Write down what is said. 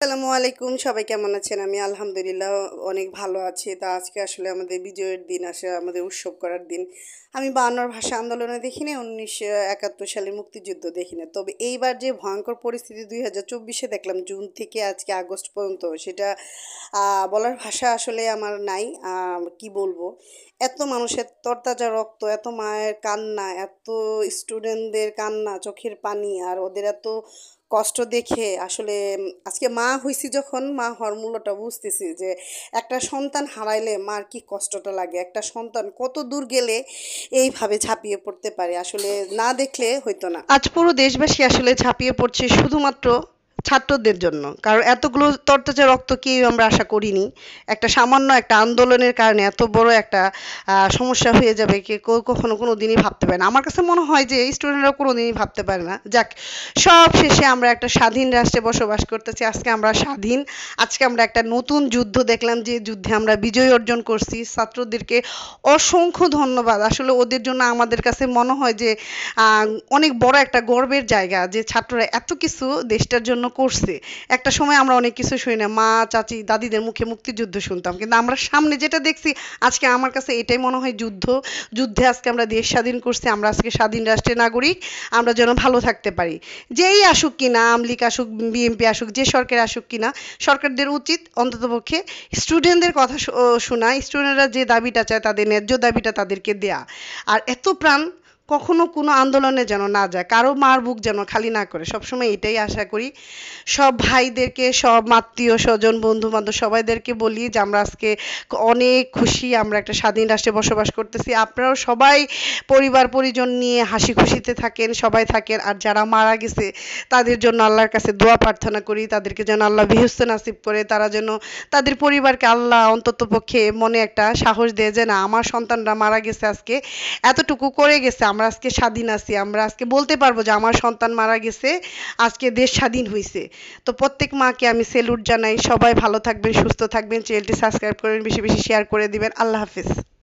আসসালামু আলাইকুম, সবাই কেমন আছেন? আমি আলহামদুলিল্লাহ অনেক ভালো আছি। তা আজকে আসলে আমাদের বিজয়ের দিন, আসে আমাদের উৎসব করার দিন। আমি ৫২ ভাষা আন্দোলনে দেখিনি, ১৯৭১ সালের মুক্তিযুদ্ধ দেখিনি। তবে এইবার যে ভয়ঙ্কর পরিস্থিতি ২০২৪-এ দেখলাম, জুন থেকে আজকে আগস্ট পর্যন্ত, সেটা বলার ভাষা আসলে আমার নাই। কি বলবো, এত মানুষের তরতাজা রক্ত, এত মায়ের কান্না, এত স্টুডেন্টদের কান্না, চোখের পানি, আর ওদের এত কষ্ট দেখে আসলে আজকে মা হইছি, যখন মা হওয়ার মূল্যটা বুঝতেছি যে একটা সন্তান হারাইলে মার কি কষ্টটা লাগে, একটা সন্তান কত দূর গেলে এইভাবে ঝাঁপিয়ে পড়তে পারে, আসলে না দেখলে হইতো না। আজ পুরো দেশবাসী আসলে ঝাঁপিয়ে পড়ছে শুধুমাত্র ছাত্রদের জন্য, কারণ এতগুলো তরতাজা রক্ত কেউ আমরা আশা করিনি। একটা সামান্য একটা আন্দোলনের কারণে এত বড় একটা সমস্যা হয়ে যাবে, কেউ কখনো কোনো দিনই ভাবতে পারে না। আমার কাছে মনে হয় যে স্টুডেন্টরা কোনো দিনই ভাবতে পারে না। যাক, সব শেষে আমরা একটা স্বাধীন রাষ্ট্রে বসবাস করতেছি। আজকে আমরা স্বাধীন। আজকে আমরা একটা নতুন যুদ্ধ দেখলাম, যে যুদ্ধে আমরা বিজয় অর্জন করছি। ছাত্রদেরকে অসংখ্য ধন্যবাদ। আসলে ওদের জন্য আমাদের কাছে মনে হয় যে অনেক বড় একটা গর্বের জায়গা, যে ছাত্ররা এত কিছু দেশটার জন্য করছে। একটা সময় আমরা অনেক কিছু শুনি না, মা চাচি দাদিদের মুখে মুক্তিযুদ্ধ শুনতাম, কিন্তু আমরা সামনে যেটা দেখছি আজকে, আমার কাছে এটাই মনে হয় যুদ্ধে আজকে আমরা দেশ স্বাধীন করছি। আমরা আজকে স্বাধীন রাষ্ট্রের নাগরিক। আমরা যেন ভালো থাকতে পারি। যেই আসুক কিনা, আওয়ামী লীগ আসুক, বিএনপি আসুক, যে সরকার আসুক কিনা, সরকারদের উচিত অন্ততপক্ষে স্টুডেন্টদের কথা শোনা, স্টুডেন্টরা যে দাবিটা চায়, তাদের ন্যায্য দাবিটা তাদেরকে দেয়া। আর এত প্রাণ কখনো কোনো আন্দোলনে যেন না যায়, কারো মার বুক যেন খালি না করে। সবসময় এটাই আশা করি। সব ভাইদেরকে, সব আত্মীয় স্বজন, বন্ধু বান্ধব সবাইদেরকে বলি যে আমরা আজকে অনেক খুশি, আমরা একটা স্বাধীন রাষ্ট্রে বসবাস করতেছি। আপনারাও সবাই পরিবার পরিজন নিয়ে হাসি খুশিতে থাকেন, সবাই থাকেন। আর যারা মারা গেছে তাদের জন্য আল্লাহর কাছে দোয়া প্রার্থনা করি, তাদেরকে যেন আল্লাহ বেহেশত নাসিব করে, তারা যেন তাদের পরিবারকে আল্লাহ অন্তত পক্ষে মনে একটা সাহস দেয় যে না, আমার সন্তানরা মারা গেছে, আজকে এতটুকু করে গেছে, আমরা আজকে স্বাধীন আছি, আমরা আজকে বলতে পারবো যে আমার সন্তান মারা গেছে, আজকে দেশ স্বাধীন হয়েছে। তো প্রত্যেক মাকে আমি সেলুট জানাই। সবাই ভালো থাকবেন, সুস্থ থাকবেন। চ্যানেলটি সাবস্ক্রাইব করবেন, বেশি বেশি শেয়ার করে দিবেন। আল্লাহ হাফেজ।